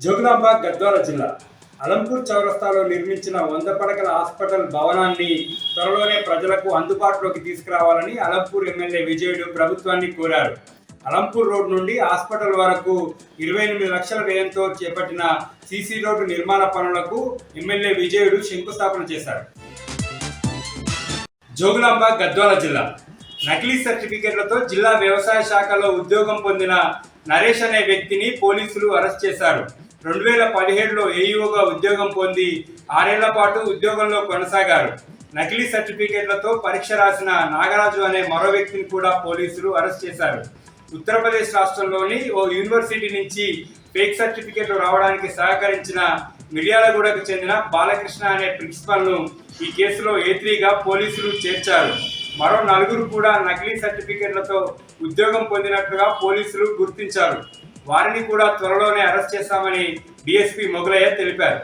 జోగులాంబ గద్వాల జిల్లా అలంపూర్ చౌరస్తాలో నిర్మించిన 100 పడకల హాస్పిటల్ భవనాన్ని త్వరలోనే ప్రజలకు అందుబాటులోకి తీసుకురావాలని అలంపూర్ ఎమ్మెల్యే విజయుడు ప్రభుత్వాన్ని కోరారు. అలంపూర్ రోడ్ నుండి హాస్పిటల్ వరకు 28 లక్షల వ్యయంతో చేపట్టిన సీసీ రోడ్డు నిర్మాణ పనులకు ఎమ్మెల్యే విజయుడు శంకుస్థాపన చేశారు. జోగులాంబ గద్వాల జిల్లా నకిలీ సర్టిఫికెట్లతో జిల్లా వ్యవసాయ శాఖలో ఉద్యోగం పొందిన నరేష్ అనే వ్యక్తిని పోలీసులు అరెస్ట్ చేశారు. 2017లో ఏఈఓగా ఉద్యోగం పొంది 6 ఏళ్ల పాటు ఉద్యోగంలో కొనసాగారు. నకిలీ సర్టిఫికెట్లతో పరీక్ష రాసిన నాగరాజు అనే మరో వ్యక్తిని కూడా పోలీసులు అరెస్ట్ చేశారు. ఉత్తరప్రదేశ్ రాష్ట్రంలోని ఓ యూనివర్సిటీ నుంచి ఫేక్ సర్టిఫికెట్లు రావడానికి సహకరించిన మిర్యాలగూడకు చెందిన బాలకృష్ణ అనే ప్రిన్సిపల్ను ఈ కేసులో A3గా పోలీసులు చేర్చారు. మరో 4 కూడా నకిలీ సర్టిఫికెట్లతో ఉద్యోగం పొందినట్లుగా పోలీసులు గుర్తించారు. వారిని కూడా త్వరలోనే అరెస్ట్ చేస్తామని డీఎస్పీ మొగలయ్య తెలిపారు.